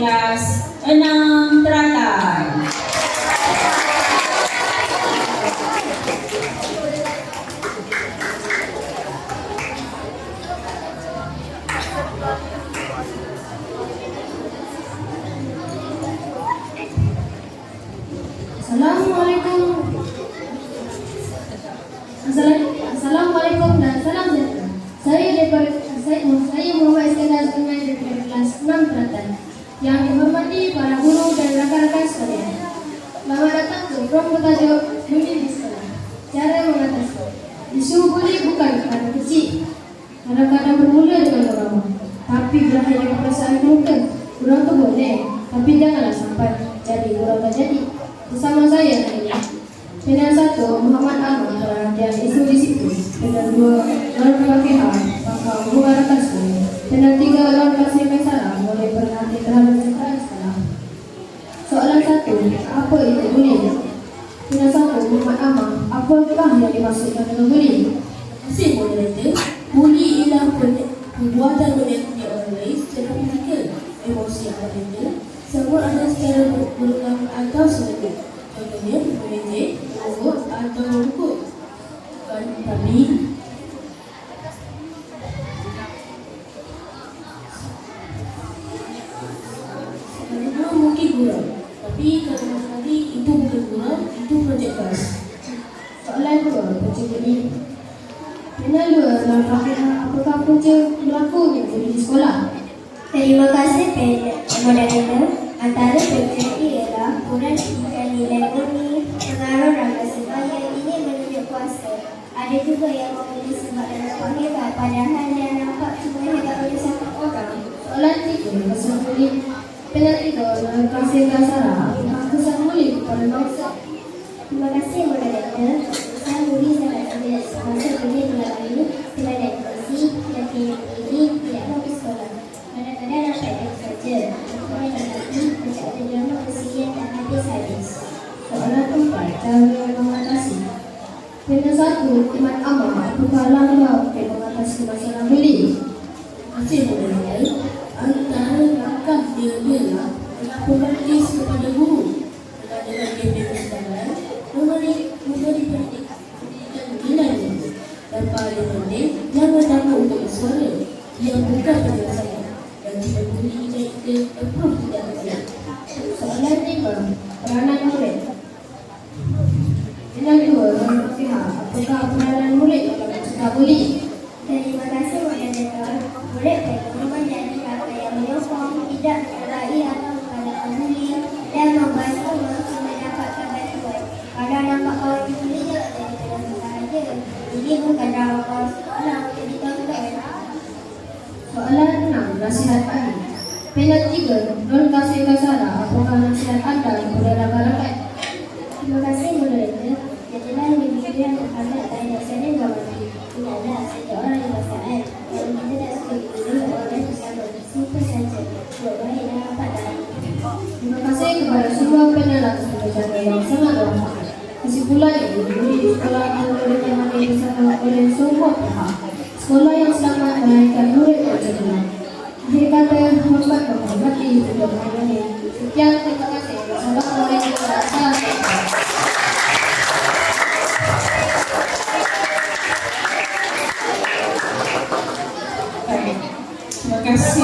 kelas 6 teratai. Assalamualaikum dan salam sejahtera. Saya Muhammad Iskandar Zulman dari kelas 6 teratai. Yang dihormati para guru dan rakan-rakan sekalian. Selamat datang ke program bertajuk Buli di Sekolah. Cara mengatasi. Isu buli bukan perkara kecil. Kadang-kadang bermula dengan orang, tapi berakhir dengan perasaan terluka. Kurang tu boleh, tapi janganlah sampai jadi kurang tak jadi. Bersama saya hari ini. Dengan 1, Muhammad Ahmad perhatian isu disiplin. Dengan 2, Lawan Fakihah, Pakar Mengarahkan Sekolah. Dengan 3, Lawan Kasih Masalah, mulai perhatian terhadap sekolah sekolah. Soalan 1, apa itu buli? Dengan 1, Muhammad Ahmad, apakah yang dimaksudkan dengan buli? Terima kasih moderator. Buli ialah perbuatan menyakiti orang lain secara fizikal, emosi atau benda, sama ada secara berulang atau sengaja. Contohnya, mengejek, mengugut atau mengukuk. Tapi kadang mungkin gurau. Tapi kadang kali itu bukan gurau, itu projek keras. Soalan 2, punca buli. Dengan 2, Lawan Fakihah, apakah punca berlaku buli di sekolah? Terima kasih moderator. Antara punca ialah kurang tinggikan nilai murni, pengaruh rangka sebaya, ini menunjuk kuasa. Ada juga yang membuli sebab dalam panggilan, padahal yang nampak cuma hebat oleh satu orang. Soalan 3, pasal buli. Dengan 3, Lawan Kasih Masalah, apakah kesan buli kepada bangsa? Terima kasih moderator. Saya buli sangat serius. Masa buli melalui pelajaran kursi dan ini tidak bagus sekolah. Kadang-kadang nampak baik saja. Tetapi macam ada drama kesihatan dan habis-habis. Soalan 4, cara mengatasi. Dengan 1, Iman Amal, apakah langkah untuk mengatasi masalah buli? Terima kasih moderator. Antara langkah dia ialah melaporkan kes kepada guru, mengadakan kempen kesedaran, memberi pendidikan nilai guru, dan paling penting, jangan takut untuk bersuara yang bukan penjelasan dan tidak boleh naik ke approve tidak boleh. Soalan 5, peranan murid. Dengan 2, Lawan Fakihah, apakah peranan murid dalam mencegah buli? Terima kasih moderator. Murid perlu menjadi kakak yang menyokong, tidak menyalahi atau mengadakan buli dan membantu untuk mendapatkan bantuan. Kalau nampak kawan dibuli, jangan jadi terasa sahaja. Ini bukan rawat sekolah untuk ditonton. Soalan 6, nasihat akhir. Dengan 3, Lawan Kasih Masalah, apakah nasihat anda kepada rakan-rakan? Terima kasih moderator. Jadilah lebih fikir terhadap terhadap saya dan bawah. Tidaklah setiap orang yang masalah. Kalau kita tak suka dulu, orang bersama. Simple saja. Buat baik dan dapat dalam. Terima kasih kepada semua penyelak secara yang sangat bermanfaat. Kesimpulannya, buli di sekolah perlu ditangani bersama oleh semua pihak. Sekolah yang selamat melahirkan murid yang cerdas. Akhir kata, hormat menghormati untuk menghormati. Sekian, terima kasih. Wassalamualaikum warahmatullahi wabarakatuh. Terima kasih.